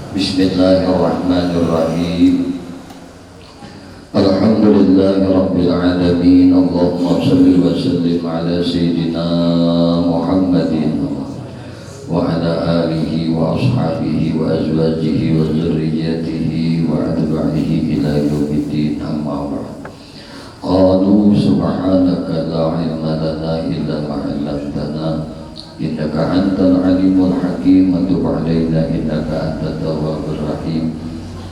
Bismillahirrahmanirrahim. Alhamdulillahi rabbil alamin. Allahumma salli wa sallim ala sayyidina Muhammadin wa ala alihi wa ashabihi wa azwajihi wa zurriyyatihi wa atba'ihi ila yaumiddin, amma ba'd. Qalu subhanaka la ilma lana illa ma 'allamtana innaka antal alimul hakim. Tub 'alaina innaka antat tawwabur rahim.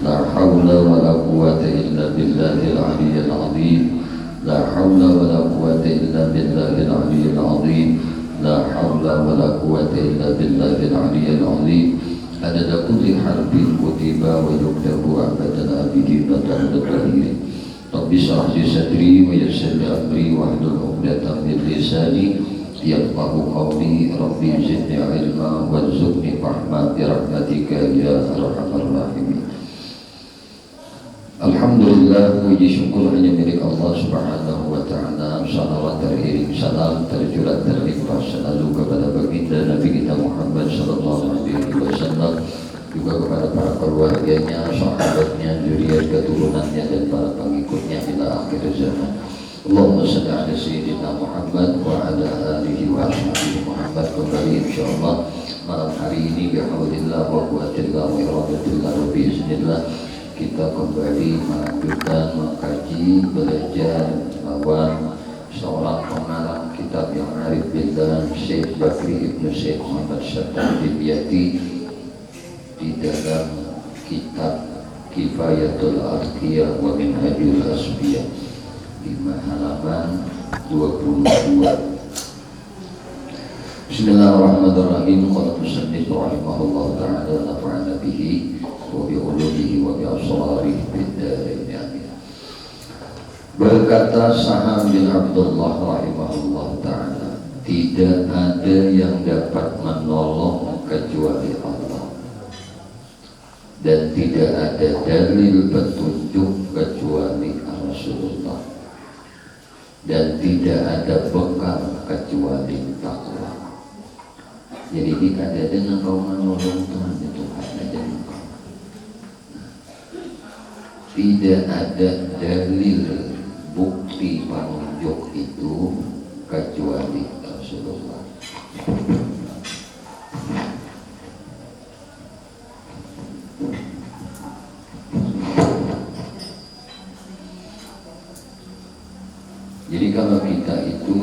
La haula wa la quwwata illa billahil 'aliyyil 'azim. La haula wa la quwwata illa billahil 'aliyyil 'azim. La haula wa la quwwata illa billahil 'aliyyil 'azim. Adada kulli harfin kutiba wa yuktabu abadan abidin wa ta'ala. Rabbi shrah li sadri wa yassir li amri wahlul 'uqdatam min lisani yafqahu qawli. Rabbi zidni ilma warzuqni fahma bi rahmatika ya arhamar rahimin. Alhamdulillah, puji syukur hanya milik Allah Subhanahu wa ta'ala. Salawat teriring salam tercurah terlimpah selalu kepada baginda Nabi kita Muhammad sallallahu alaihi wasallam, juga kepada para keluarganya, sahabatnya, zuriat keturunannya dan para pengikutnya ila akhir zaman. Allahumma shalli ala sayyidina Muhammad wa ala alihi wa ashabihi Muhammad. Kembali insyaallah malam hari ini bihaulillah wa quwwatillah wa iradatillah wa biiznillah kita kembali melanjutkan mengkaji, belajar lawan seorang pengarang kitab yang arif billah, Syekh Bakri Ibnu Syekh Muhammad Syattar Dimyati, di dalam kitab Kifayatul Atqiyah wa Minhajul Asfiyah di halaman 22. Bismillahirrahmanirrahim. Qala musannif rahimahullah ta'ala nafa'ana bihi wa bi ulumihi wa bi asrarihi fid dharain amin. Berkata Sahal bin Abdullah rahimahullah ta'ala, tidak ada yang dapat menolong kecuali Allah, dan tidak ada dalil petunjuk kecuali Rasulullah, dan tidak ada bekal kecuali takwa. Jadi tidak ada yang kau menolong Tuhan itu hanya engkau. Tidak ada dalil bukti penunjuk itu kecuali Rasulullah. Jadi kalau kita itu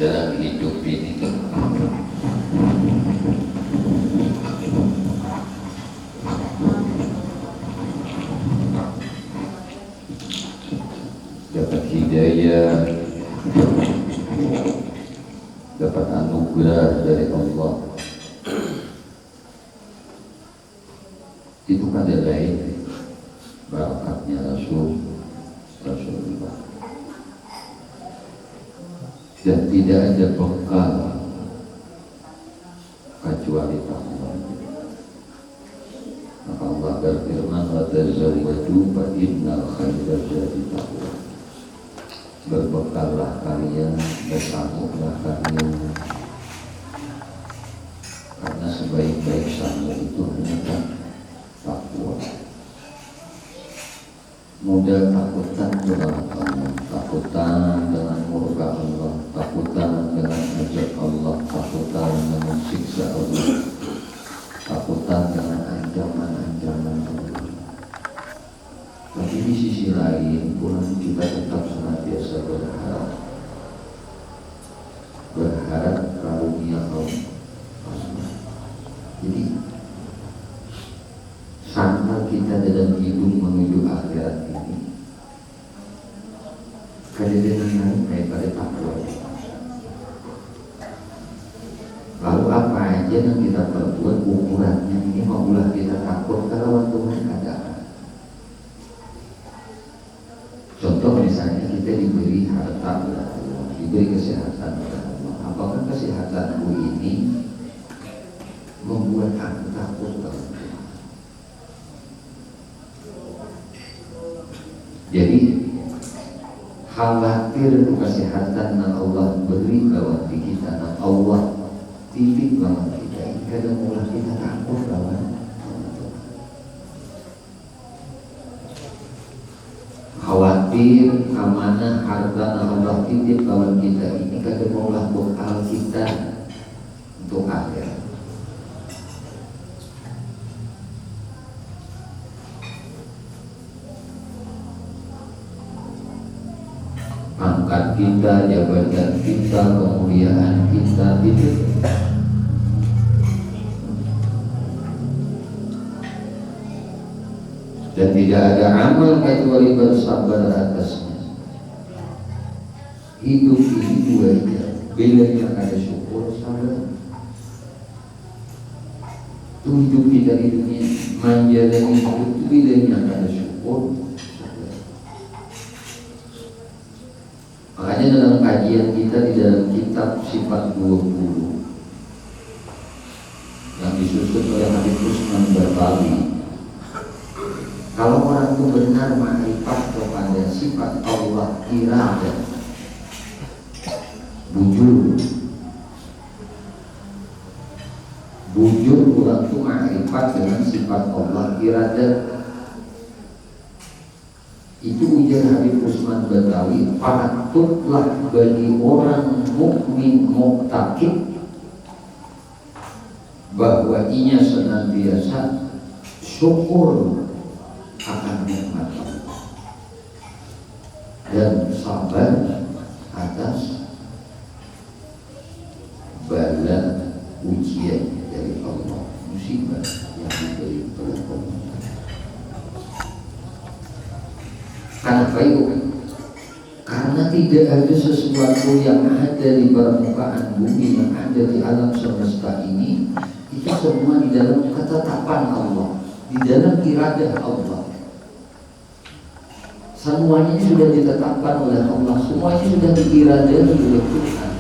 dalam hidup ini dapat hidayah, dapat anugerah dari Allah, itu kan ada lain barakatnya Rasulullah, dan tidak ada bekal kecuali takwa. Maka Allah berfirman, wa tazawwadu fa innal khayra zadi taqwa. Berbekallah kalian, bersambunglah kalian, karena sebaik-baik sambung itu hanya takwa. Modal takutan dengan Allah, takutan dengan murka Allah, takutan dengan azab Allah, takutan dengan siksa Allah, takutan dengan ancaman-ancaman Allah. Tapi di sisi lain pun kita tetap senantiasa berharap karunia Allah. Jadi sama kita dalam hidup menuju akhirat ini, kejadian lain daripada takwa. Lalu apa aja yang kita perbuat ukurannya ini, maulah kita takut kalau Tuhan ada. Contoh misalnya kita diberi harta oleh Allah, diberi kesehatan oleh Allah. Apakah kesehatanku ini membuat aku takut kalau Tuhan? Jadi khawatir kesehatan yang Allah beri lewat kita, yang Allah titik lawan kita ini kadang mulai kita takut lawan khawatir amanah harta Allah titip lawan kita ini kadang mulai bekal kita untuk akhirat. Pangkat kita, jabatan kita, kemuliaan kita itu dan tidak ada amal kecuali bersabar atasnya. Hidup ini dua aja, bedanya ada syukur sabar. Hidup kita di dunia menjalani hidup itu bedanya ada syukur. Makanya dalam kajian kita di dalam kitab Sifat 20 yang disusun oleh Habib Usman Barbali, kalau orang itu benar ma'rifat kepada sifat Allah iradah, bujur orang itu ma'rifat dengan sifat Allah iradah. Itu ujar Habib Usman Badawi, patutlah bagi orang mukmin muqtaqid bahwa ia senantiasa syukur akan nikmat Allah dan sabar atas bala ujian dari Allah, musibah yang diberi oleh Allah. Kenapa itu? Karena tidak ada sesuatu yang ada di permukaan bumi, yang ada di alam semesta ini, itu semua di dalam ketetapan Allah, di dalam iradah Allah. Semuanya sudah ditetapkan oleh Allah, semuanya sudah diiradahi oleh Tuhan.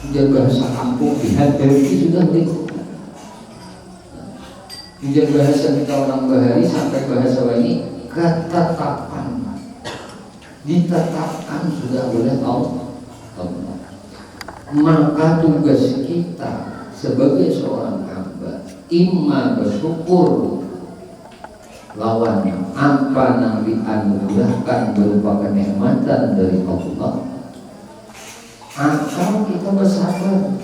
Sudah bahasa kampung dihadapi sudah ditetapkan. Sudah bahasa kita orang Bahari sampai bahasa ini ketetapan ditetapkan sudah oleh Allah. Maka tugas kita sebagai seorang hamba imma bersyukur lawan apa yang dianugerahkan berupa kenikmatan dari Allah, atau kita bersabar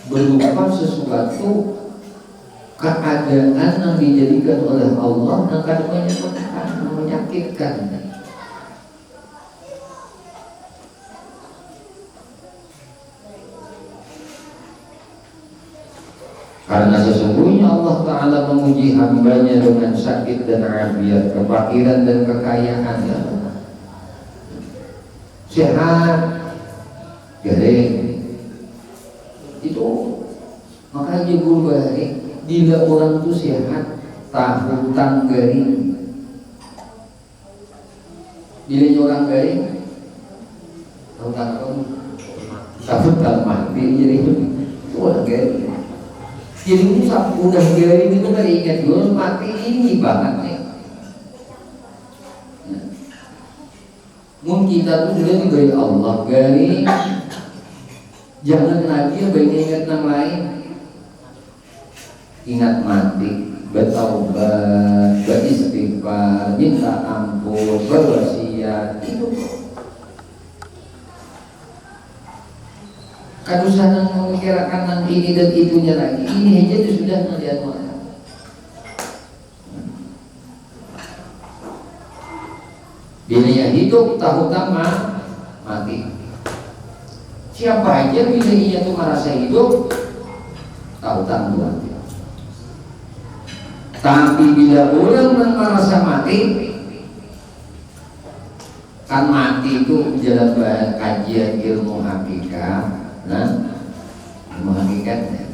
berupa sesuatu keadaan yang dijadikan oleh Allah yang kadang menyakitkan. Karena sesungguhnya Allah Ta'ala memuji hambanya dengan sakit dan afiat, kefakiran dan kekayaan, sehat, garing. Itu makanya guru baik. Bila orang itu sehat, tak hutang garing. Bila orang garing, hutang apa? Tak hutang mati. Jadi itu orang garing. Jadi itu udah garing itu kan ingat dulu mati ini banget nih. Mungkin kita tuh sudah diberi Allah garing. Jangan lagi ingat yang lain. Ingat mati, bertaubat, beristighfar, minta ampun, berwasiat, itu kadusan memikirkan yang ini dan itunya lagi. Ini aja itu sudah melihat mana. Bila hidup tahu utama mati. Siapa aja bila ia itu merasa hidup tahu tangguhan. Tapi bila orang merasa mati, kan mati itu dalam kajian ilmu hakikat, ilmu hakikatnya,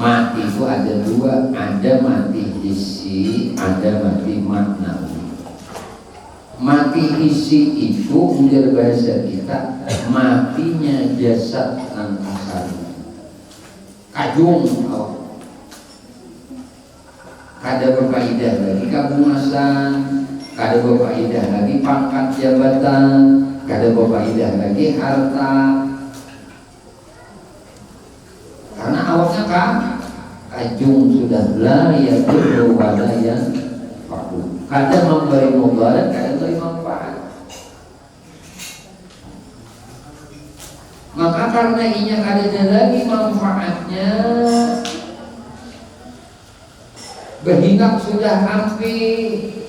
mati itu ada dua, ada mati hissi, ada mati maknawi. Mati hissi itu menjadi bahasa kita, matinya jasad angkasa, kajung kada berfaedah lagi kabungasan, kada berfaedah lagi pangkat jabatan, kada berfaedah lagi harta. kajung sudah la yadurru wa la yanfa'u. Kadang memberi mudarat, kadang memberi manfaat. Maka karena inya ada lagi manfaatnya, berhinap sudah hampir,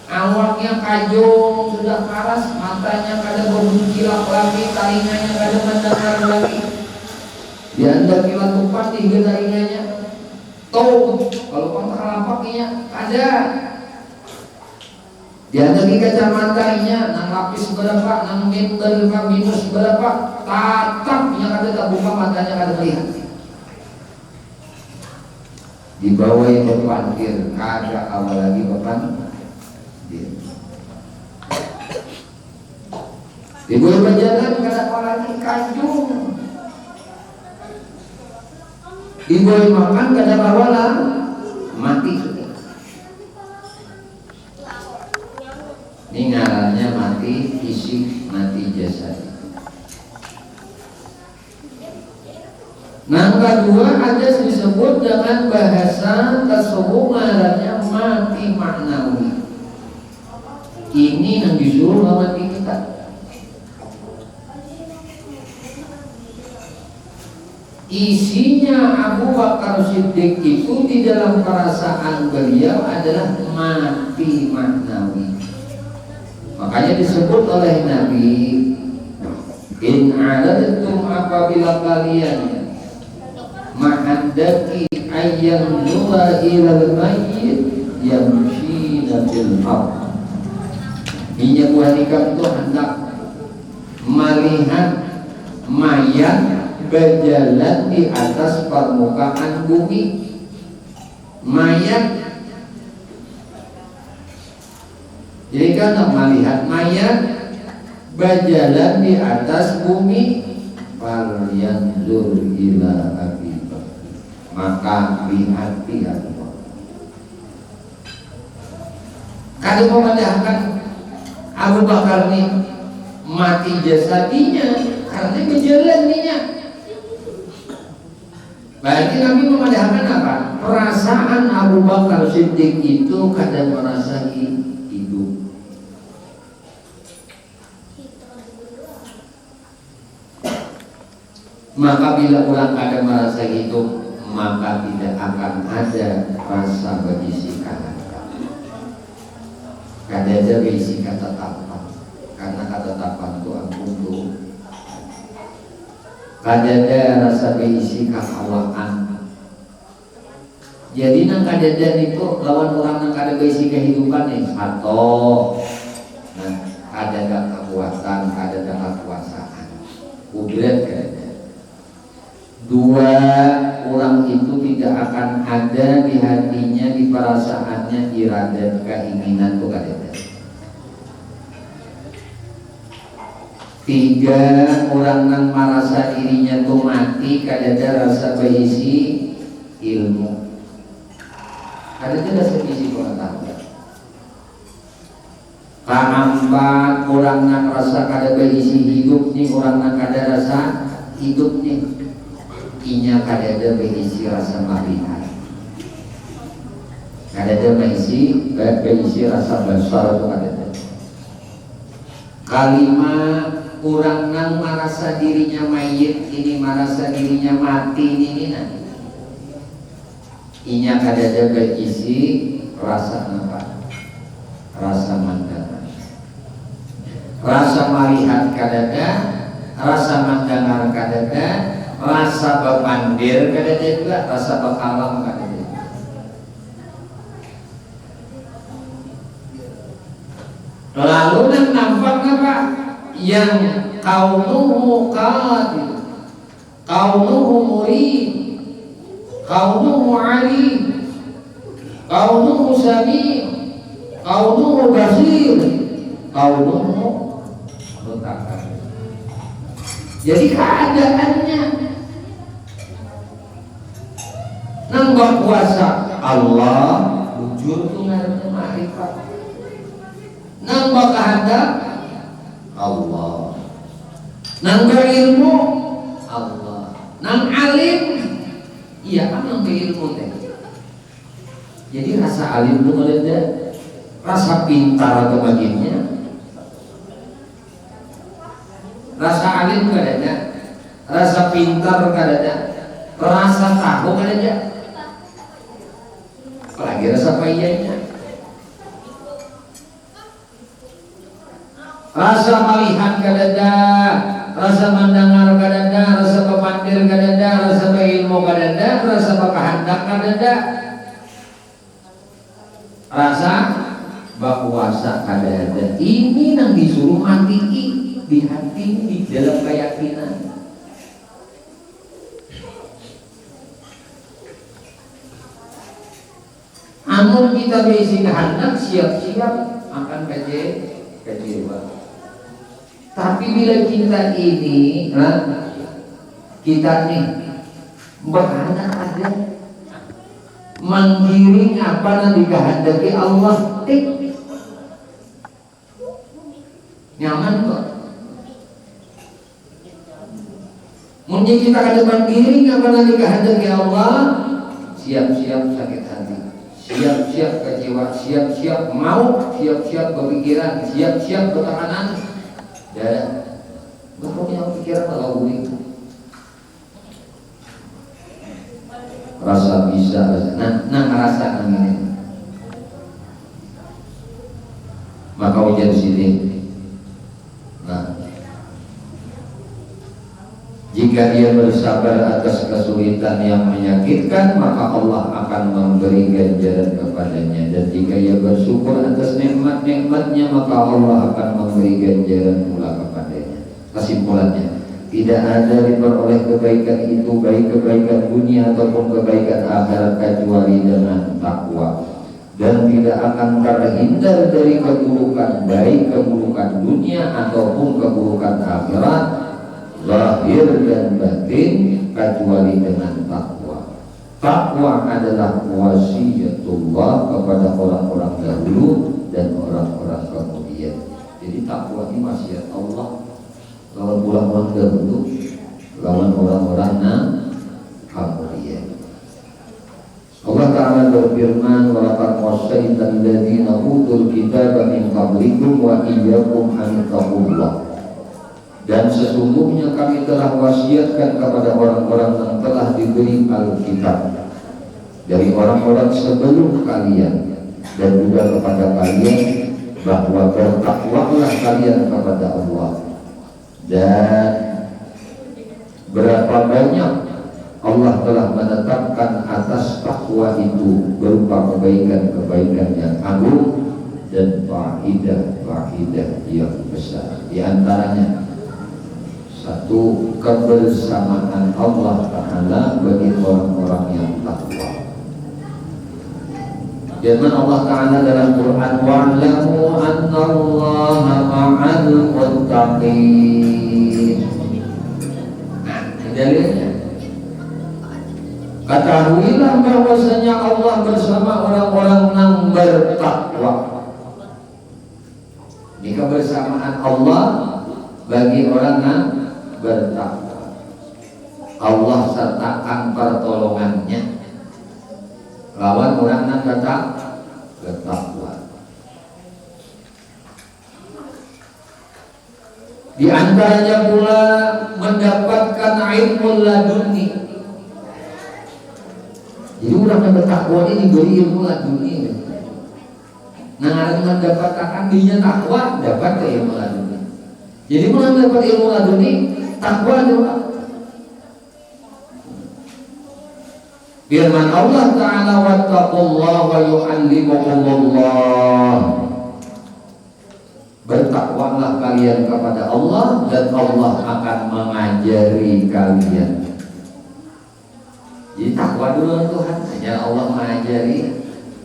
awaknya kajong sudah paras, matanya kada berkilat lagi, telinganya kada mendengar lagi. Dia anda kilat tupat di telinganya. Tahu kalau pangkalapaknya ada. Dia ada di kacamatanya, nang lapis berapa, nang berapa, minus berapa, tatapnya kada tak buka, matanya kada melihat. Di bawah yang berpandir, kada awal lagi berpandir. Di bawah berjalan, kada awal lagi kanjung. Di bawah makan, kada awal mati sudah. Ini ngarannya mati fisik, mati jasad. Nah, kedua ada disebut dengan bahasa tersebut ngarannya mati maknawi. Ini yang disuruh mati kita. Isinya Abu Bakar Siddiq itu di dalam perasaan beliau adalah mati maknawi. Makanya disebut oleh Nabi, in aladtum, apabila kalian ma'andaki ayyan nura ilal mayyit yamshina fil ardh. Minyak wanita itu hendak melihat mayat berjalan di atas permukaan bumi. Mayat, jadi kan melihat mayat berjalan di atas bumi, fal yanzur ila Abi Bakar, maka lihat Abu Bakar. Kalau memandangkan Abu Bakar ini mati jasadinya karena berjalan ninya. Berarti Nabi memandangkan apa? Perasaan Abu Bakar Siddiq itu kadang merasa hidup. Maka bila orang kadang merasa hidup, maka tidak akan ada rasa berisikan. Kada ada berisi ketetapan, karena ketetapan itu ampun. Kada ada rasa berisi kehawaan. Jadi nang kadadan itu lawan orang nang kada berisi kehidupan nih atau nah kada ada kekuatan, kada ada kekuasaan. Kudrat kada. Dua orang itu tidak akan ada di hatinya, di perasaannya, iradat, keinginan itu kada ada. Tiga orang yang merasa dirinya tuh mati, kada ada rasa berisi ilmu. Kada ada rasa berisi pengetahuan. Keempat orang yang merasa kada berisi hidup nih, orang yang kada rasa hidup nih. Inya kada ada berisi rasa melihat, kada ada berisi rasa besar itu kada ada. Kelima orang yang merasa dirinya mayit ini, merasa dirinya mati ini nanti. Inya kada ada berisi rasa apa? Rasa mendengar, rasa melihat kada ada, rasa mendengar kada ada. Rasa bepandir kada ada juga, rasa bekalam kada ada. Lalu yang nampak apa? Yang kaunuhu qadir, kaunuhu murid, kaunuhu alim, kaunuhu sami', kaunuhu basir, kaunuhu mutakallim. Jadi keadaannya nang berkuasa Allah wujud tu ngaranna ma'rifat. Nang berkehendak Allah. Nang berilmu Allah. Nang alim Iya kan yang ilmu teh. Jadi rasa alim itu ada, rasa pintar atau bagiannya. Rasa alim ada, rasa pintar ada, rasa tahu ada. Apalagi rasa payahnya. Rasa melihat kadada, rasa mendengar kadada, rasa pemandir kadada, rasa berilmu kadada, rasa pekahandak kadada, rasa bakuasa kadada. Ini yang disuruh mati di hati, di dalam keyakinan. Amun kita berisi kehendak, siap-siap akan kecewa. Tapi bila kita ini, kita nih berkehendak ada, menggiring apa yang dikehendaki Allah, nyaman kok. Mungkin kita akan menggiring apa yang dikehendaki Allah, siap-siap sakit hati, siap-siap kecewa, siap-siap mau, siap-siap berpikiran, siap-siap bertekanan. Dan baru yang pikiran kalau unik rasa bisa, ngerasa ini. Maka ujian sini. Jika dia bersabar atas kesulitan yang menyakitkan, maka Allah akan memberi ganjaran kepadanya. Dan jika ia bersyukur atas nikmat-nikmatnya, maka Allah akan memberi ganjaran pula kepadanya. Kesimpulannya, tidak ada diperoleh kebaikan itu, baik kebaikan dunia ataupun kebaikan akhirat, kecuali dengan takwa. Dan tidak akan terhindar dari keburukan, baik keburukan dunia ataupun keburukan akhirat, lahir dan batin, kecuali dengan takwa. Takwa adalah wasiatullah kepada orang-orang dahulu dan orang-orang kemudian. Jadi takwa ini wasiat Allah lawan orang-orang dahulu, lawan orang-orang kemudian. Allah Ta'ala berfirman, wa laqad wassayna alladziina utul kitaba min qablikum wa iyyakum an taqullah. Dan sesungguhnya kami telah wasiatkan kepada orang-orang yang telah diberi Alkitab dari orang-orang sebelum kalian, dan juga kepada kalian, bahwa bertakwalah kalian kepada Allah. Dan berapa banyak Allah telah menetapkan atas takwa itu berupa kebaikan-kebaikan yang agung dan faidah-faidah yang besar. Di antaranya, satu, kebersamaan Allah Ta'ala bagi orang-orang yang takwa. Firman Allah Ta'ala dalam Quran, wa'lamu annallaha ma'al muttaqin. Nah, dalilnya, ketahuilah bahwasanya Allah bersama orang-orang yang bertakwa. Ini kebersamaan Allah bagi orang yang bertakwa. Allah sertakan pertolongannya lawan orang yang bertakwa. Di antaranya pula mendapatkan ilmu laduni. Jadi orang yang bertakwa ini diberi ilmu laduni. Nah, mendapatkan dirinya takwa, dapat ilmu laduni. Jadi orang dapat ilmu laduni, takwa juga. Firman Allah Ta'ala, wattaqullaha wa yu'allimukumullah. Bertakwalah kalian kepada Allah, dan Allah akan mengajari kalian. Jadi takwa dulu Tuhan, hanya Allah mengajari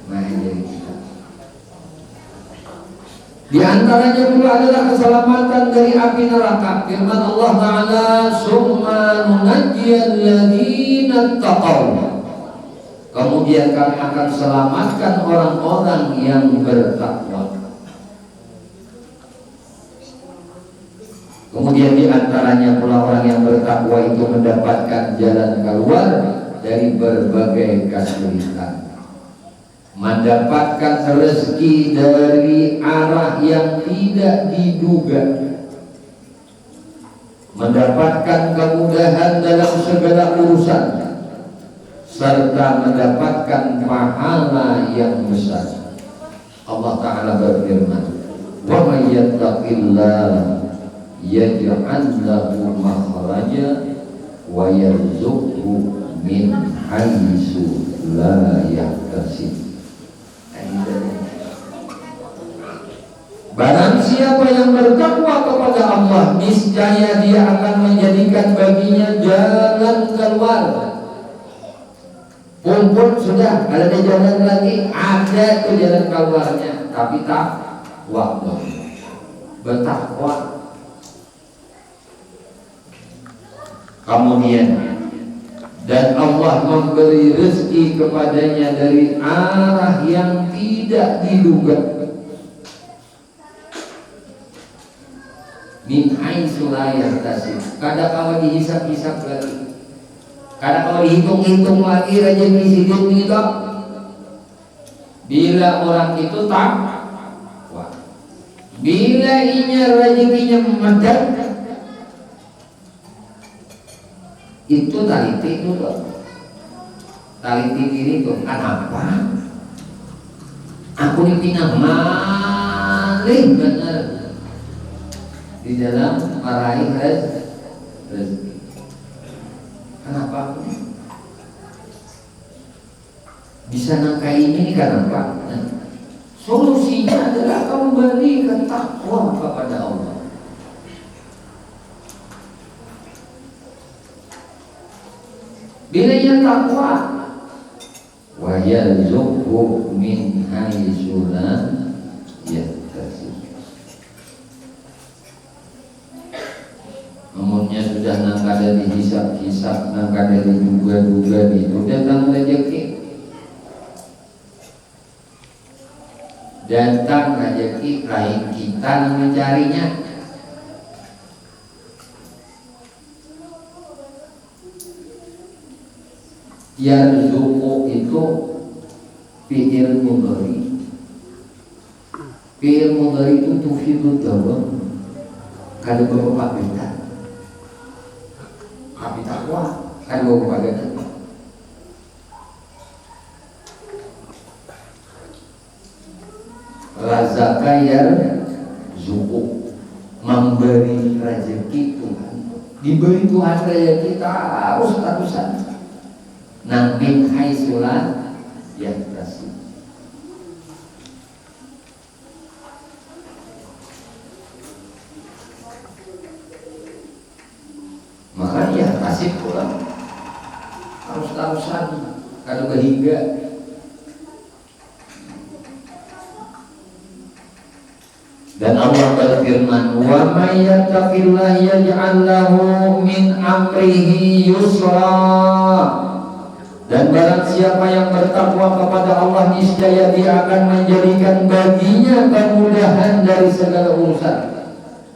kita. Di antaranya pula adalah keselamatan dari api neraka. Firman Allah Ta'ala, summa nunajjiyal ladzina taqaw. Kemudian kami akan selamatkan orang-orang yang bertakwa. Kemudian di antaranya pula orang yang bertakwa itu mendapatkan jalan keluar dari berbagai kesulitan, mendapatkan rezeki dari arah yang tidak diduga, mendapatkan kemudahan dalam segala urusan, serta mendapatkan pahala yang besar. Allah Ta'ala berfirman, wa may yattaqillaha yaj'al lahu makhraja wa yarzuqhu min haitsu la yahtasib. Barang siapa yang bertakwa kepada Allah, niscaya dia akan menjadikan baginya jalan keluar. Pun sudah ada jalan lagi, ada tuh jalan keluarnya, tapi takwa, bertakwa. Kemudian dan Allah memberi rezeki kepadanya dari arah yang tidak diduga. Min haitsu la yahtasib. Kadang kalau dihisap-hisap lagi, kadang kalau dihitung-hitung lagi rezeki hidup itu. Bila orang itu takwa, bila inya rezekinya mendadak, itu taliti dulu, taliti diri tuh. Kenapa aku dipinang malih bener di dalam meraih rezeki? Kenapa aku bisa nangka ini? Kenapa? Solusinya adalah kembali ke takwa kepada Allah. Bila yang takwa, wa yarzuqhu min haitsu la yahtasib. Umumnya sudah nangkada dihisap-hisap, nangkada diduga-duga, itu datang rezeki. Datang rezeki, lain kita mencarinya. Yarzuqu itu fi'il mudhari. Fi'il mudhari itu tufidu dawam. Kada beberapa beda. Tapi takwa kada beberapa beda. Razaka yarzuqu, memberi rezeki Tuhan. Diberi Tuhan rezeki terus-terusan. Nang min haitsu la yahtasib. Maka yahtasib pula harus terusan kalau kehingga. Dan Allah berfirman, wa may yattaqillaha yaj'al lahu min amrihi yusra. Dan barang siapa yang bertakwa kepada Allah, niscaya dia akan menjadikan baginya kemudahan dari segala urusan.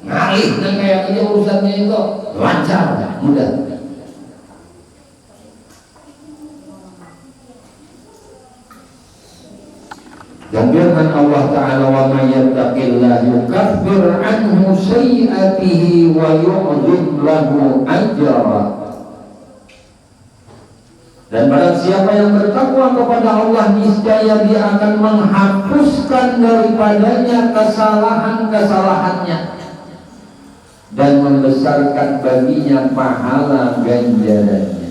Ngalih dan kayak ini urusannya itu lancar, mudah. Dan firman Allah Ta'ala, wa may yattaqillaha yukaffir anhu sayyi'atihi wa yu'dhim lahu ajra. Dan barang siapa yang bertakwa kepada Allah, niscaya dia akan menghapuskan daripadanya kesalahan-kesalahannya dan membesarkan baginya pahala ganjarannya.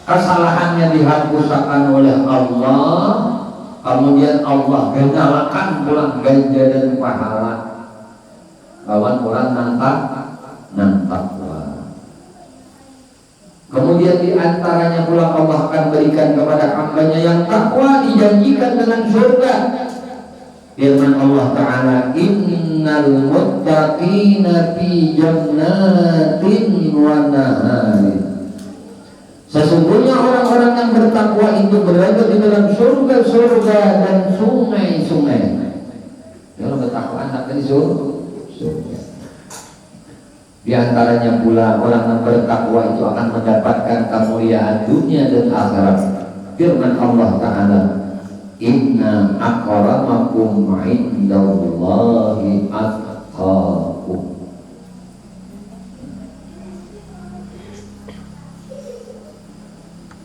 Kesalahannya dihapuskan oleh Allah, kemudian Allah ganjalakan pulang ganjaran pahala. Lawan orang nantak. Kemudian diantaranya pula Allah akan berikan kepada hambanya yang takwa dijanjikan dengan surga. Firman Allah Ta'ala, innal muttaqina fi jannatin wa naharin. Sesungguhnya orang-orang yang bertakwa itu berada di dalam surga-surga dan sungai-sungai. Kalau bertakwa anak dari surga. Di antaranya pula orang yang bertakwa itu akan mendapatkan kemuliaan dunia dan akhirat. Firman Allah Ta'ala, inna akramakum indallahi atqakum.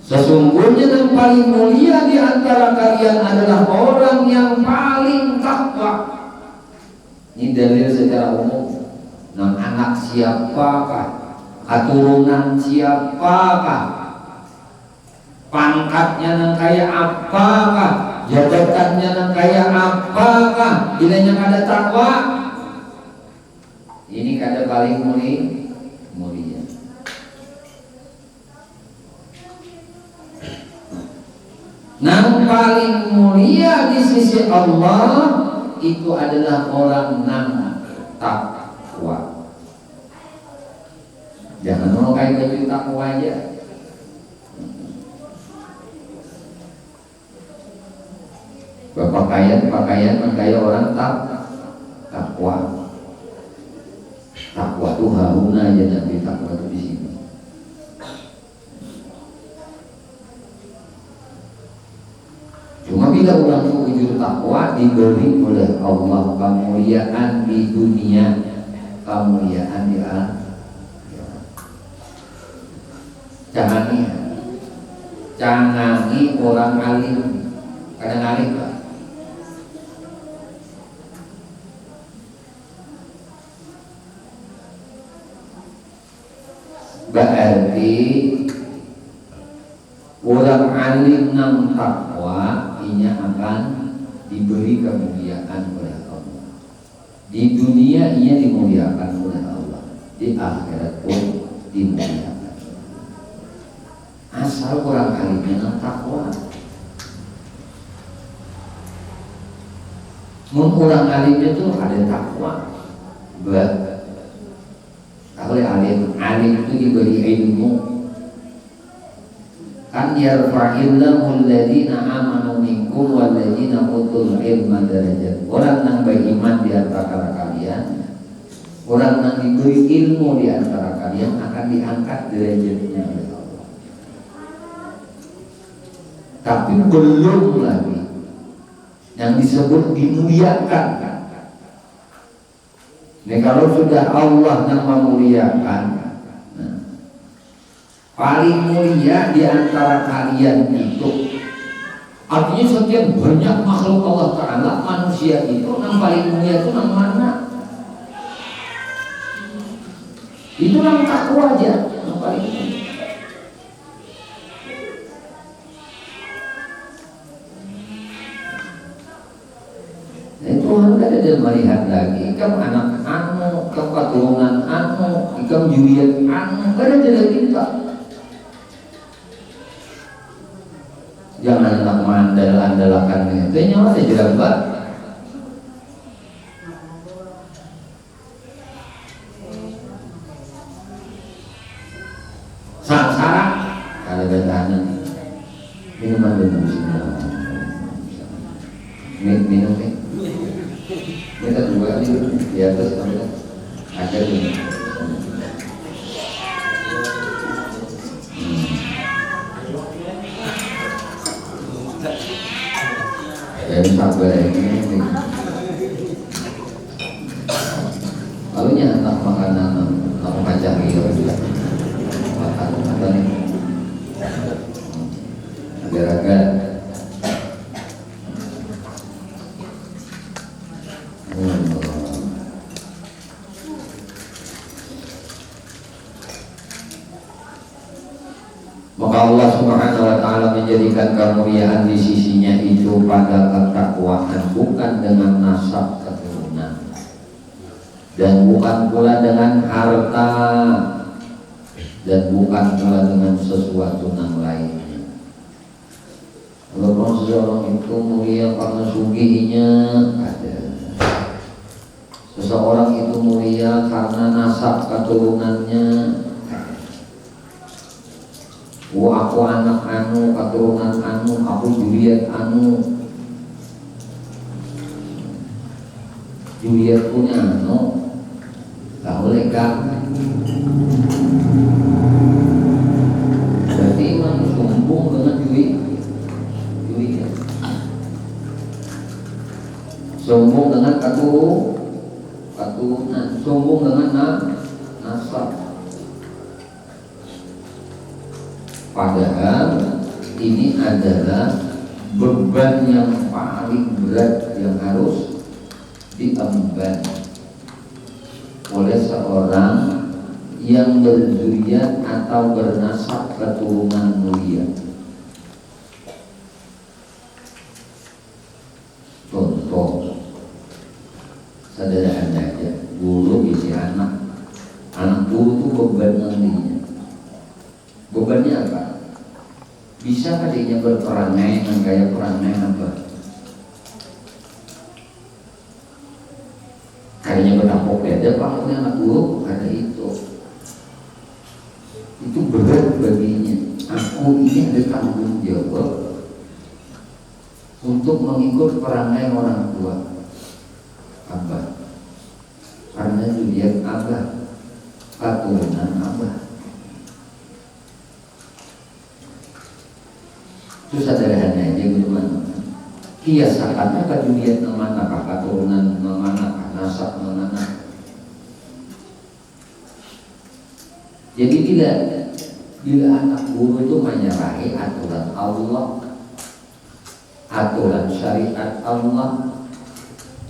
Sesungguhnya yang paling mulia di antara kalian adalah orang yang paling takwa. Ini dalil secara umum. Nah, anak siapakah? Keturunan siapakah? Pangkatnya nang kayak apakah? Jabatannya nang kayak apakah? Bilanya kada takwa. Ini kada paling mulia. Nang paling mulia di sisi Allah itu adalah orang nang takwa. Jangan mau kayak baju takwa aja. Pakaian kayak orang takwa. Takwa itu haruna aja nanti takwa itu di sini. Cuma bila orang itu wujud takwa diberi oleh Allah kemuliaan di dunia, kemuliaan di akhirat. Jangan orang alim, kadang alim Pak. Berarti orang alim nang takwa inya akan diberi kemuliaan oleh Allah. Di dunia ia dimuliakan oleh Allah, di akhirat pun dimuliakan. Asal orang alimnya nang takwa. Orang alimnya tuh ada takwa. Kalau alim itu diberi ilmu. Kan yarfa'illahu alladhina amanu minkum walladhina utul ilma darajat. Orang yang beriman di antara kalian, orang yang diberi ilmu di antara kalian akan diangkat derajatnya oleh Allah. Tapi belum lagi yang disebut dimuliakan. Nah, kalau sudah Allah yang memuliakan, paling mulia di antara kalian itu, artinya setiap banyak makhluk Allah Ta'ala, manusia itu yang paling mulia itu yang mana? Itu yang takwa aja yang paling mulia. Nah, Tuhan kan ada melihat lagi, kamu anak anu, kamu keturunan anu, kamu juriat anu, kan ada lagi Pak. Jangan nak mandal-andalakan itu nyawa ada jelas Pak. Sangsara ada bentanan minuman minum kita dua di atas ada ini. Dan sabar ini lalunya anak makanan anak macam itu makan apa nih agar-agar maka Allah Subhanahu wa Ta'ala menjadikan kemuliaan di sisinya itu pada ketakwaan, bukan dengan nasab keturunan dan bukan pula dengan harta dan bukan pula dengan sesuatu yang lainnya. Kalau seseorang itu mulia karena sugihnya, ada. Seseorang itu mulia karena nasab keturunannya. Aku anak anu, keturunan anu, aku Juliet anu. Juliet punya anu, tak boleh kan? sombong dengan keturunan, sombong dengan nasab. Padahal ini adalah beban yang paling berat yang harus diemban oleh seorang yang berzuriat atau bernasab keturunan mulia. Contoh sederhana aja, guru isi anak guru itu beban nantinya. Bebannya apa? Bisa adanya berperangai dengan gaya perangai apa? Kayaknya bertapok beda pangkulnya anak guru, ada itu berat baginya. Aku ini ada tanggung jawab untuk mengikut perangai orang tua abah, karena zuriat abah, keturunan abah. Itu sederhana aja bagaimana kiasakannya ke zuriat mana, keturunan mana, nasab mana. Jadi bila anak guru itu menyerahi aturan Allah, aturan syariat Allah,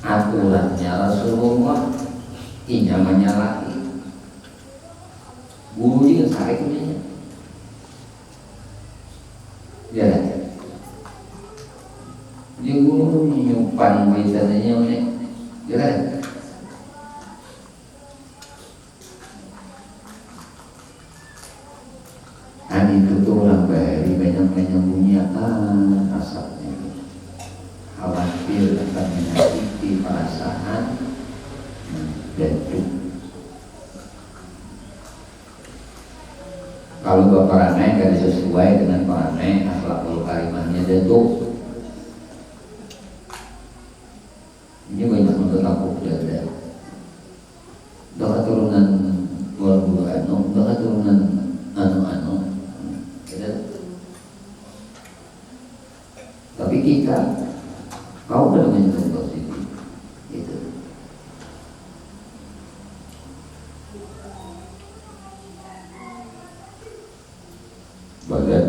aturannya Rasulullah, inya menyalahi guru juga syariatnya. Ya, dia guru nyupan biasanya nih, ya. Itu tuh orang bari banyak bunyian asapnya, khawatir akan menyakiti perasaan jantung. Kalau berperangai gak sesuai dengan perangai akhlakul karimahnya jantung, ini banyak untuk takut dada. Doa turunan guru doa turunan anu. Tapi kita kau udah menyentuh positif itu. Bagat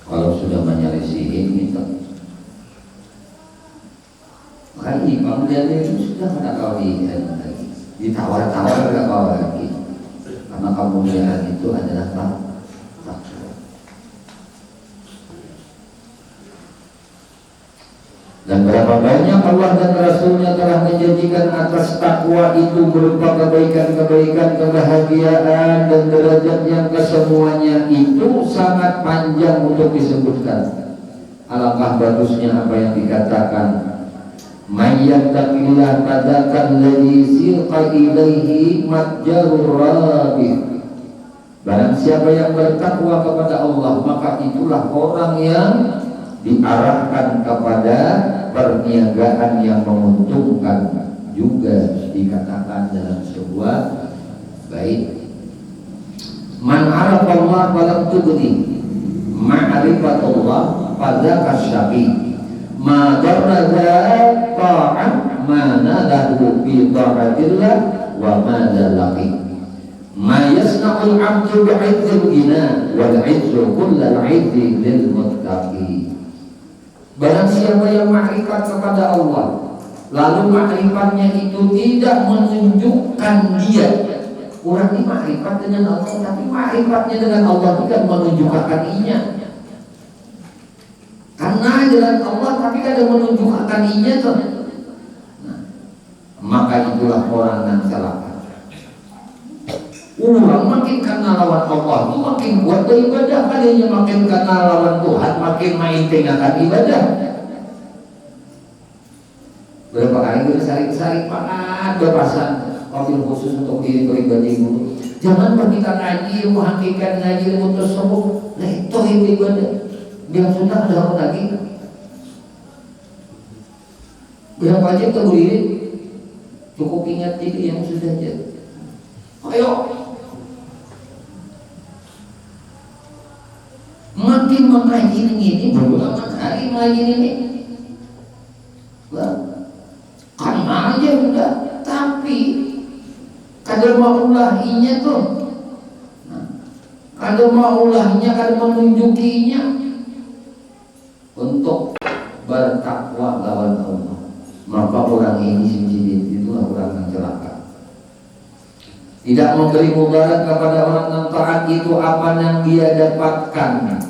kalau sudah menyelisihin itu, makanya ini panggilan itu sudah ada kau ditawar-tawar gak kau lagi, karena kemuliaan itu adalah takwa. Dan berapa banyak Allah dan Rasulnya telah menjanjikan atas takwa itu berupa kebaikan-kebaikan, kebahagiaan dan derajat yang kesemuanya itu sangat panjang untuk disebutkan. Alangkah bagusnya apa yang dikatakan, mayyattaqillah tadakan ladzi silqa ilaihi matjarur rabih. Barang siapa yang bertakwa kepada Allah, maka itulah orang yang diarahkan kepada perniagaan yang menguntungkan. Juga dikatakan dalam sebuah bait, man arafa Allah falam tugni ma'rifatullah fadzaka syaqi ma darra ta'at ma nalahu bi ta'atillah wa ma dalaqi ma yasna'ul 'abdu bi'idzil ghina wal 'izzu kullal 'izzi lil muttaqi. Barang siapa yang makrifat kepada Allah, lalu makrifatnya itu tidak menunjukkan dia, orang ini makrifat dengan Allah, tapi makrifatnya dengan Allah tidak menunjukkan inya. Karena jalan Allah tapi kadang menunjukkan inya tuh. Nah, maka itulah orang yang salah. Orang makin kenal lawan Allah itu makin kuat beribadah, kalinya makin kenal lawan Tuhan makin main tinggalkan ibadah. Berapa kali kita sarik-sarik pakat berpasan mobil khusus untuk diri pribadi dulu. Jangan kita ngaji, ilmu hakikat ngaji ilmu tersebut, nah itu ilmu ibadah. Dia sudah ada orang lagi. Berapa aja kita berdiri, cukup ingat diri yang sudah jadi. Ayo. Makin Makin mengaji ini beberapa hari mengaji ini, karena aja udah. Tapi kadang maulahinya tuh, kadang maulahinya, kadang menunjukinya untuk bertakwa lawan Allah. Maka orang ini sendiri itulah orang yang celaka. Tidak memberi mudarat kepada orang yang taat itu apa yang dia dapatkan.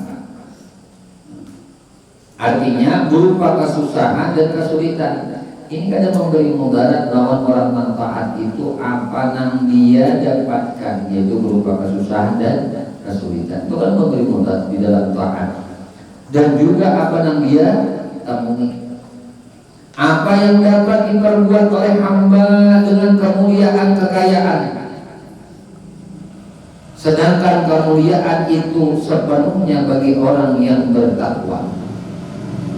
Artinya berupa kesusahan dan kesulitan. Ini kadang memberi mudarat lawan orang yang taat itu apa yang dia dapatkan, yaitu berupa kesusahan dan kesulitan. Itu kan memberi mudarat di dalam taat. Dan juga apa yang dia temui. Apa yang dapat diperbuat oleh hamba dengan kemuliaan kekayaan. Sedangkan kemuliaan itu sepenuhnya bagi orang yang bertakwa.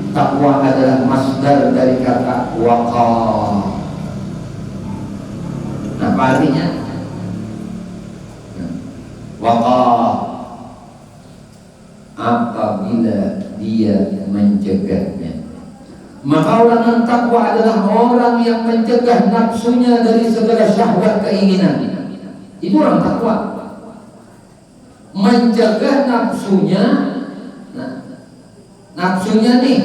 Takwa adalah masdar dari kata waqa. Apa artinya? Waqa, apabila dia mencegahnya. Maka orang yang takwa adalah orang yang mencegah nafsunya dari segala syahwat keinginan. Itu orang takwa. Mencegah nafsunya, nafsunya nih,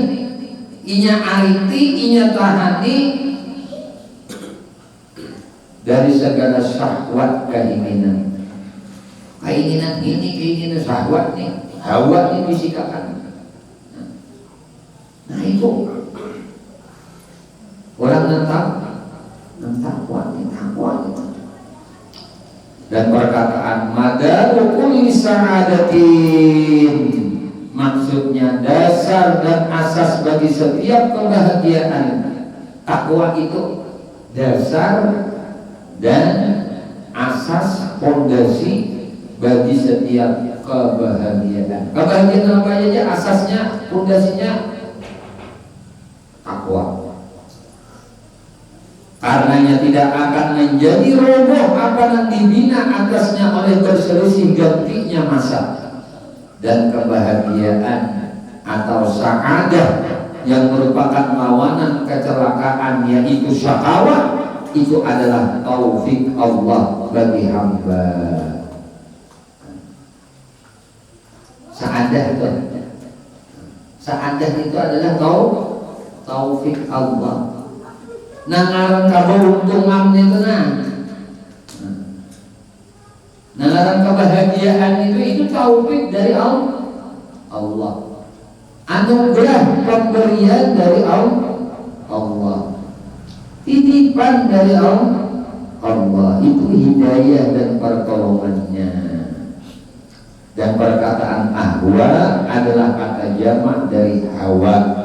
inya ariti, inya tahani dari segala syahwat keinginan. Keinginan ini, keinginan syahwat nih, hawa ini disikakan. Nah itu orang yang takwa itu. Dan perkataan madaru kulli sa'adatin, maksudnya dasar dan asas bagi setiap kebahagiaan. Takwa itu dasar dan asas fondasi bagi setiap kebahagiaan. Kebahagiaan apa aja? Asasnya, fondasinya takwa. Karenanya tidak akan menjadi roboh apa yang dibina atasnya oleh berselisih gantinya masa. Dan kebahagiaan atau sa'adah yang merupakan lawanan kecelakaan, yaitu syakawah, itu adalah taufik Allah bagi hamba. Sa'adah itu adalah taufik Allah. Nangaran keberuntungan itu nangaran kebahagiaan itu taufik dari Allah. Anugerah pemberian dari Allah. Titipan dari Allah. Itu hidayah dan pertolongannya. Dan perkataan ahwa adalah kata jamak dari hawa,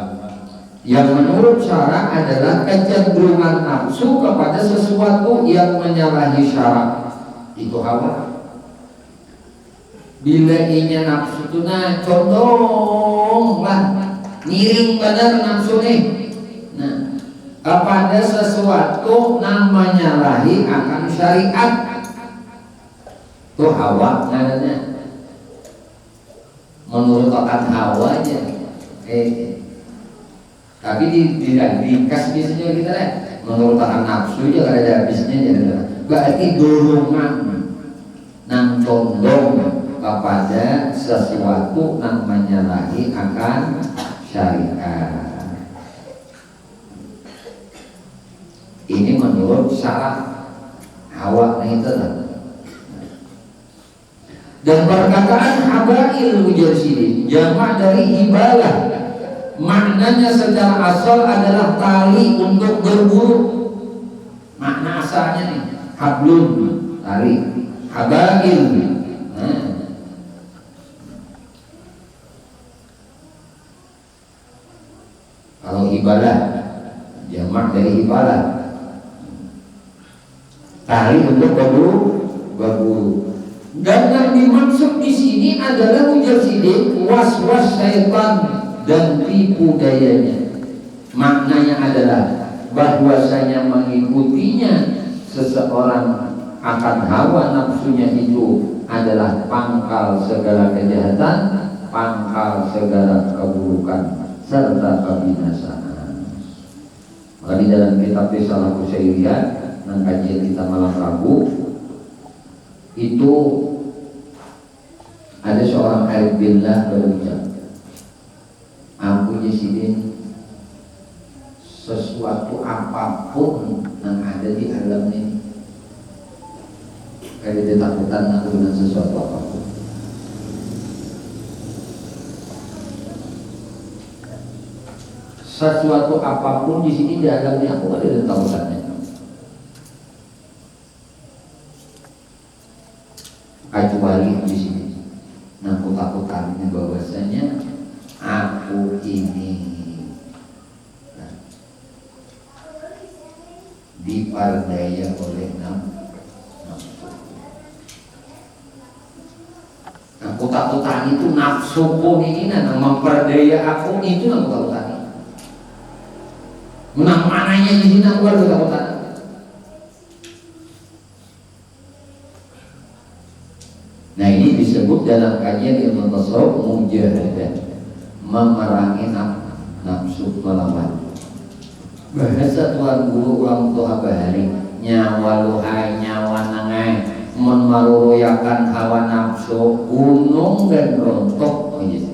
yang menurut syara adalah kecenderungan nafsu kepada sesuatu yang menyalahi syara. Itu hawa. Bila inya nafsu itu condong lah, miring benar nafsu nih. Nah, kepada sesuatu yang menyalahi akan syariat, itu hawa namanya. Menurut akan hawa aja. Tapi di kas biasanya kita menurut akan nafsu aja kada ada habisnya aja. Berarti dorongan nang condong kepada sesuatu yang menyalahi akan syariat. Ini menurut syarat hawa itu lah. Dan perkataan habail mujarsidin jamak dari hibalah. Maknanya secara asal adalah tali untuk berburu. Makna asalnya nih, hablun, tali, habail. Kalau ibadah, jamak dari ibadah, tali untuk berburu. Dan yang dimaksud di sini adalah mujarsidin was-was syaitan dan tipu dayanya. Maknanya adalah bahwasanya mengikutinya seseorang akan hawa nafsunya itu adalah pangkal segala kejahatan, pangkal segala keburukan serta kebinasaan. Maka di dalam kitab Risalah Qusairiyah dan kajian kita malam Rabu itu ada seorang arif billah berucap, aku Yesidin sesuatu apapun yang ada di alam ini kayak ditakutan aku dengan sesuatu apapun. Sesuatu apapun di sini di alamnya aku ada takutannya. Kecuali di sini, nah aku takutannya bahwasanya aku ini diperdaya oleh nafsu. Aku takutan itu nafsuku ini yang memperdaya aku, itu yang aku takutan. Menang mananya di sini aku ada takutan. Nah ini disebut dalam kajian ilmu tasawuf mujahadah, memerangi nafsu melawan. Bahasa Tuhan Guru ulang tuha bahari nyawa luhai nyawa nangai memaruriakan hawa nafsu gunung dan rontok aja.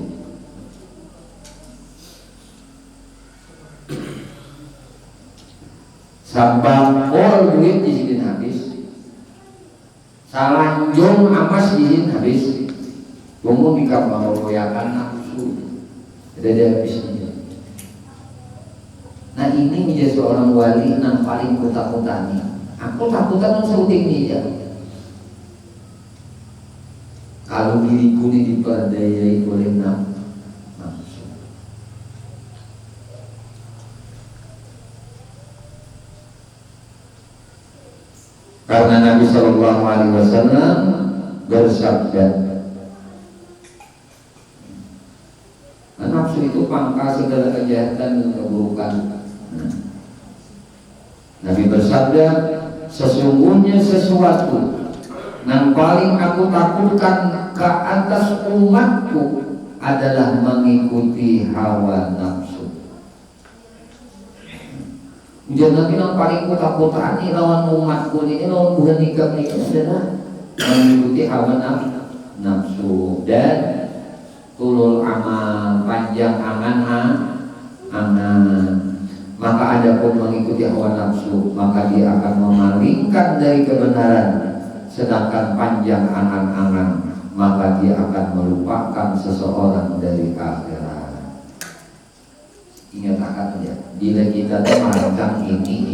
Sampah duit di sini habis, salanjung amas di sini habis, umum dikap memaruriakan nafsu ada habisnya. Nah ini menjadi seorang wali yang paling kutakutani. Aku takutan seperti ini ya. Kalau diriku ini diperdayai oleh nafsu. Karena Nabi Shallallahu Alaihi Wasallam bersabda, nafsu itu pangkal segala kejahatan dan keburukan. Nabi bersabda, sesungguhnya sesuatu yang paling aku takutkan ke atas umatku adalah mengikuti hawa nafsu. Jadi yang paling aku takutkan lawan umatku ini, lawan Tuhan nikah ini adalah mengikuti hawa nafsu dan tulul amal, panjang angan. Maka adapun mengikuti hawa nafsu, maka dia akan memalingkan dari kebenaran. Sedangkan panjang angan-angan, maka dia akan melupakan seseorang dari akhirat. Ingat akan ya, bila kita merancang ini,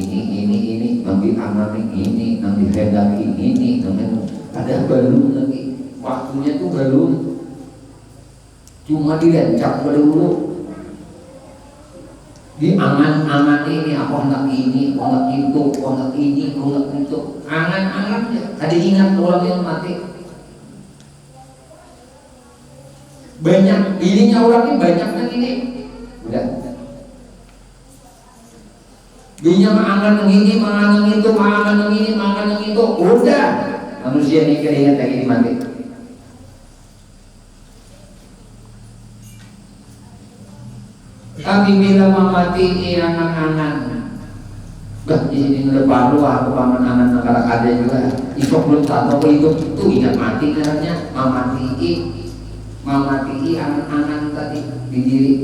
nanti angan ini, nanti hendaki ini, ada belum lagi, waktunya tuh belum. Cuma dirancang dulu. Di angan-angan ini, aku hendak ini, aku hendak itu, aku hendak ini, aku hendak itu. Angan-angannya, tadi ingat orang yang mati. Banyak, dirinya orang ini banyak yang ini. Udah. Dirinya mengangan yang ini, mengangan yang itu, mengangan yang ini, mengangan yang itu. Udah. Manusia ini keringat lagi di mati. Tapi bila memati angan-angan, bah di sini udah baru aku angan-angan negara ada juga. Isok belum tahu itu ingat mati katanya, mamati angan-angan tadi di diri.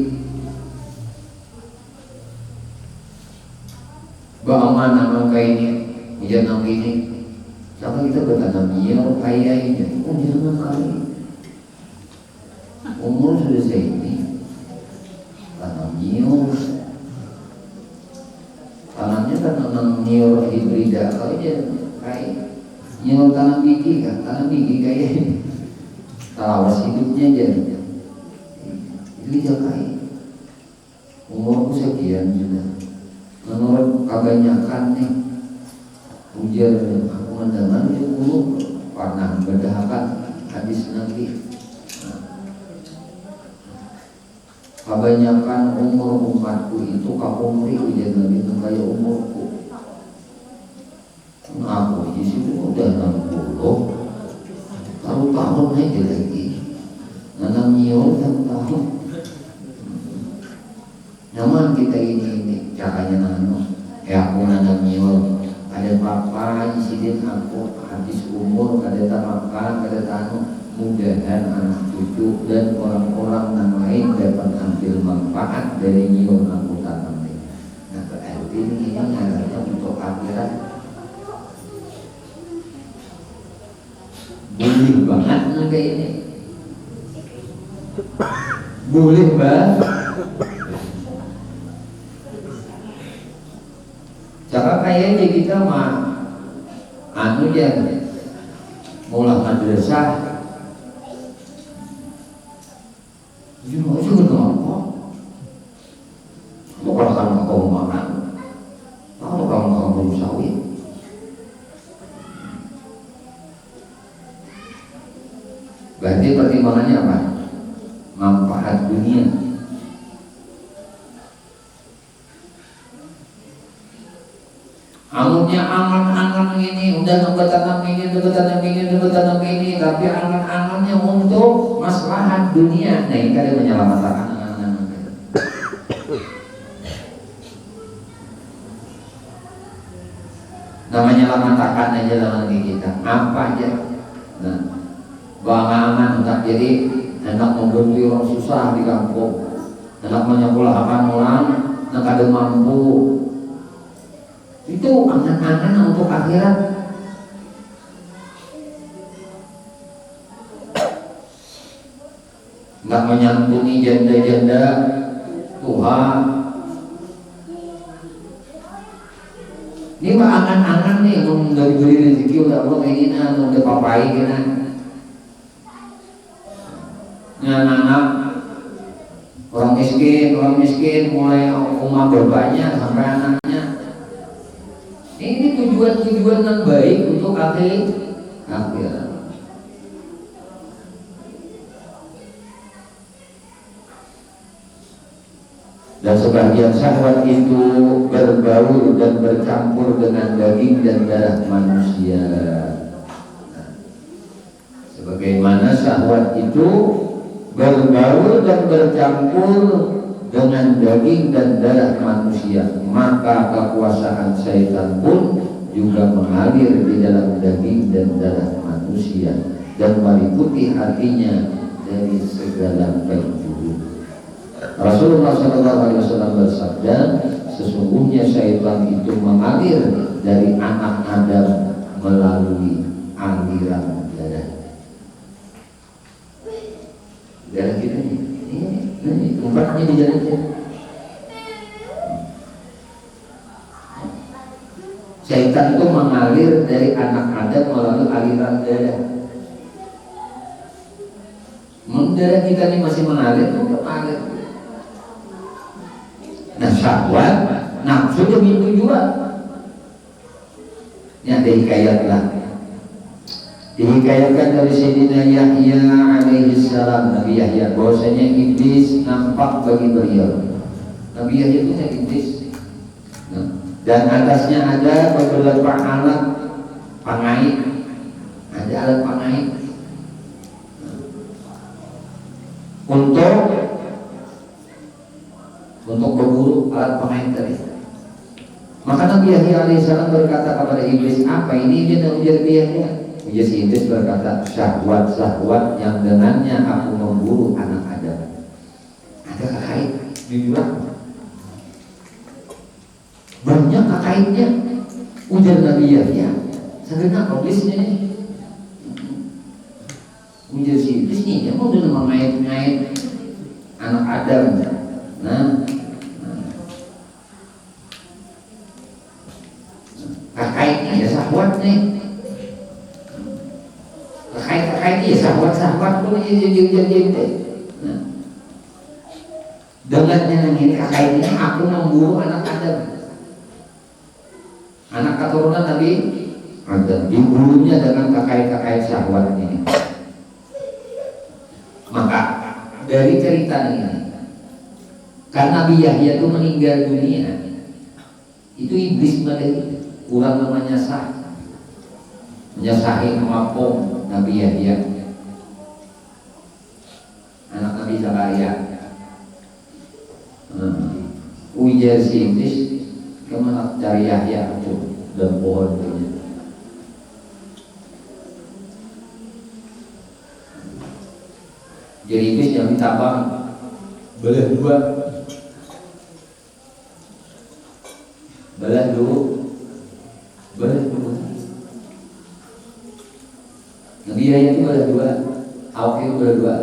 Bahwa nama kayak ini, hujan nama ini, sama kita bertanam niau kayaknya, jangan kali. Umur sudah segini. Tanam nyur, tanamnya tanam nyur hibrida aja kayak nyur tanam gigi kan, tanam gigi kayak ini, tawas hidupnya aja, ini jakai. Umurku sekian juga, menurut kebanyakan nih, ujar aku mendengar dulu pernah berdahakan hadis nanti. Kebanyakan umur umatku itu kaumri jangan itu kayak umurku. Aku di situ udah 60, tahu tahun aja lagi. Nanam nyium yang tahu. Nyaman kita ini caranya nano. Aku nana nyium. Ada papa isidin aku habis umur, ada makan, ada tanu. Mudahan anak cucu dan orang-orang yang lain dapat ambil manfaat dari nyium aku tanam ini. Nah berarti ini ngajarnya untuk akhirat. Boleh banget kayak ini. Boleh banget. Cara kayaknya kita mah anu ya mulai madrasah. Cuma itu kenapa? Bukan karena kau makan, kalau kamu belum sawit. Berarti pertimbangannya apa? Manfaat dunia. Alurnya angan-angan ini, udah tanam ini, tapi angan-angannya untuk maslahat dunia. Nah ini kan menyelamatkan angan-angan. Namanya menyelamatkan aja dalam diri kita. Apa aja? Nah, bangan tak jadi anak membeli orang susah di kampung, anak menyekolahkan orang, anak ada mampu. Itu angan-angan untuk akhirat. Nggak menyantuni janda-janda Tuhan. Ini mah angan-angan nih, mau dari beli rezeki udah Allah kayak gini, mau dipapai gini. Anak-anak orang miskin mulai rumah bapaknya sampai anaknya. Ini tujuan-tujuan yang baik untuk akhirat. Dan sebagian syahwat itu berbaur dan bercampur dengan daging dan darah manusia. Sebagaimana syahwat itu berbaur dan bercampur dengan daging dan darah manusia, maka kekuasaan syaitan pun juga mengalir di dalam daging dan darah manusia dan meliputi hatinya dari segala penjuru. Rasulullah SAW bersabda, sesungguhnya syaitan itu mengalir dari anak Adam melalui aliran darah. Darah kita ini umpatnya di jalan kita. Syaitan itu mengalir dari anak Adam melalui aliran darah. Darah kita ini masih mengalir, mengalir. Nah syahwat, nafsu begitu juga. Ini ada hikayatlah. Dihikayatkan dari Sayyidina Yahya alaihi salam, Nabi Yahya, bahwasanya iblis nampak bagi beliau. Nabi Yahya punya iblis. Nah, dan atasnya ada beberapa alat pangait. Ada alat pangait untuk berburu alat pengait tadi. Maka Nabi Yahya alaihissalam berkata kepada iblis, apa ini? Dia ujar Yahya. Ujar si iblis berkata, syahwat-syahwat yang dengannya aku memburu anak Adam. Ada kait dibilang banyak kaitnya. Ujar Nabi Yahya, sebenarnya iblisnya ini. Ujar si iblis nih, dia mau udah mengait-ngait anak Adam. Nah, kaitnya ya syahwat nih. Kaitnya ya syahwat pun jadi. Nah, dengannya ini kaitnya aku memburu anak Adam, anak keturunan Nabi Adam, diburunya dengan kait syahwat ini. Maka dari cerita ini, karena Nabi Yahya itu meninggal dunia, itu iblis kurang menyasahi kemampuan Nabi Yahya. Anak Zakaria. Ujar si iblis, kemana cari Yahya itu dan pohon punya. Jadi iblis yang minta bang belah dua, belah dua. Nabi Yahya itu belah dua, Awak itu belah dua.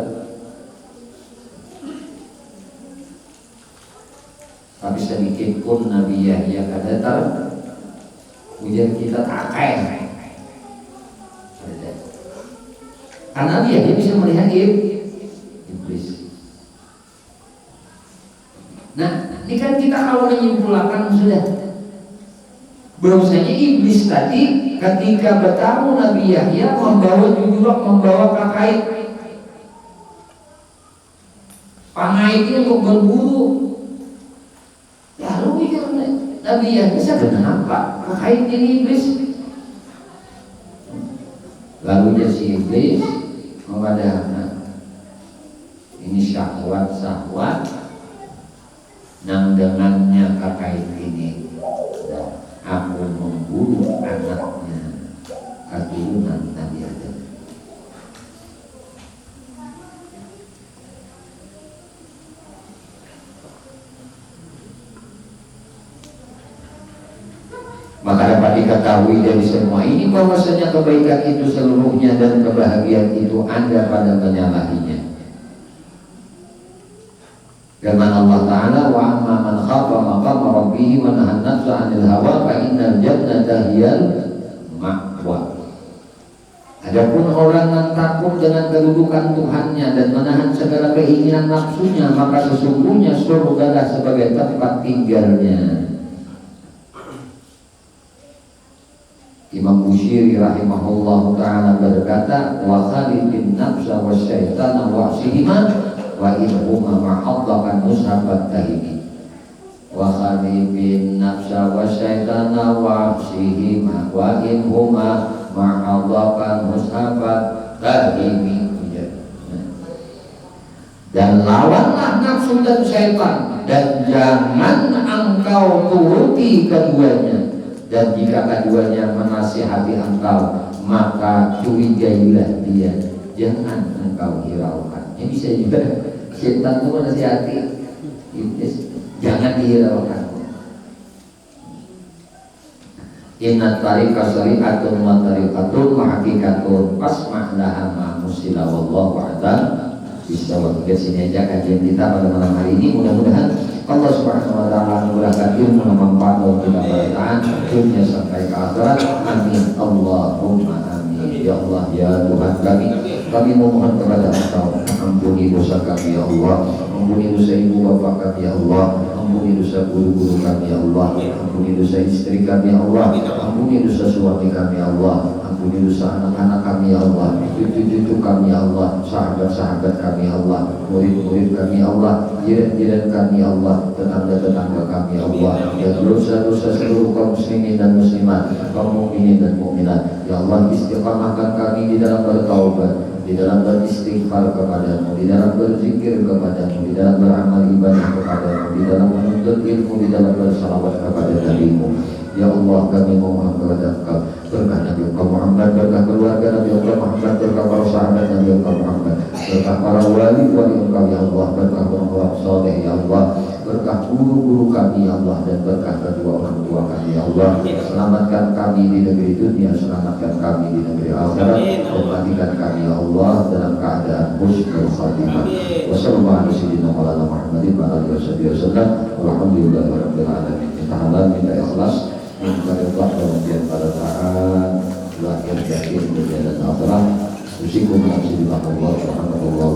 Tapi sedikit pun Nabi Yahya kata tahu ujian kita tak kaya. Karena Nabi Yahya bisa melihat iblis. Nah, ini kan kita kalau menyimpulkan sudah bahwasanya iblis tadi ketika bertemu Nabi Yahya membawa jujurok, membawa kakait pangaitnya untuk berburu. Lalu Nabi Yahya sadar kenapa kakait ini iblis. Lalu dia si iblis memadahkan ini syahwat nang dengannya kakait ini aku membunuh anaknya keturunan Nabi Adam. Maka dapat diketahui dari semua ini bahwasanya kebaikan itu seluruhnya dan kebahagiaan itu ada pada penyalahinya. Firman Allah Ta'ala, wa amma man khafa maqama rabbih wa nahan nafsa 'anil hawa fa innal jannata hiyal ma'wa. Adapun orang yang takut dengan kedudukan Tuhannya dan menahan segala keinginan nafsunya, maka sesungguhnya surga sebagai tempat tinggalnya. Imam Busiri rahimahullah ta'ala berkata, wa khalifin nafsa wa syaitana wa sihima wa inhuma ma'adlakan mushabat tahimi. Wa khalifin nafsa wa syaitana wa sihima wa inhuma ma'adlakan mushabat tahimi. Dan lawanlah nafsu dan syaitan, dan jangan engkau turuti keduanya. Dan jika keduanya menasihati engkau, maka curigailah dia, jangan engkau hiraukan. Ini bisa juga setan itu menasihati iblis, jangan dihiraukan. Inna tariqa syari'atun wa tariqatun wa hakikatun fasmah laha ma musila wallahu a'lam bishawab. Sini aja kajian kita pada malam hari ini. Mudah-mudahan Allah Subhanahu wa ta'ala memudahkan ilmu yang manfaat dan bermanfaat dunia sampai ke akhirat. Amin Allahumma amin. Ya Allah ya Tuhan kami memohon kepada Engkau, ampuni dosa kami ya Allah, ampuni dosa ibu bapak kami ya Allah, ampuni dosa guru-guru kami ya Allah, ampuni dosa istri kami ya Allah, ampuni dosa suami kami ya Allah, ampuni dosa anak-anak kami ya Allah, cucu-cucu kami ya Allah, sahabat-sahabat kami ya Allah, murid-murid kami ya Allah, jiran-jiran kami ya Allah, tetangga-tetangga kami ya Allah, dan dosa-dosa seluruh kaum muslimin dan muslimat, kaum mukminin dan mukminat ya Allah. Istiqamahkan kami di dalam bertaubat, di dalam beristighfar kepadamu, di dalam berzikir kepadamu, di dalam beramal ibadah kepadamu, di dalam menuntut ilmu, di dalam bersalawat kepada Nabi-Mu. Ya Allah, kami memohon kepada Engkau berkah Nabi Engkau Muhammad, berkah keluarga Nabi Engkau Muhammad, berkah para sahabat Nabi Engkau Muhammad, berkah para wali-wali Engkau ya Allah, berkah orang-orang saleh ya Allah, berkah guru-guru kami ya Allah, dan berkah kedua orang tua kami ya Allah. Selamatkan kami di negeri dunia, selamatkan kami di negeri akhirat, dan matikan kami ya Allah dalam keadaan husnul khatimah. Wassalamualaikum warahmatullahi wabarakatuh. Alhamdulillahirabbil alamin. Kita halal minta ikhlas, minta ridha dan pada taat lahir batin dunia dan akhirat. Usikum nafsi billah Allah subhanahu wa ta'ala.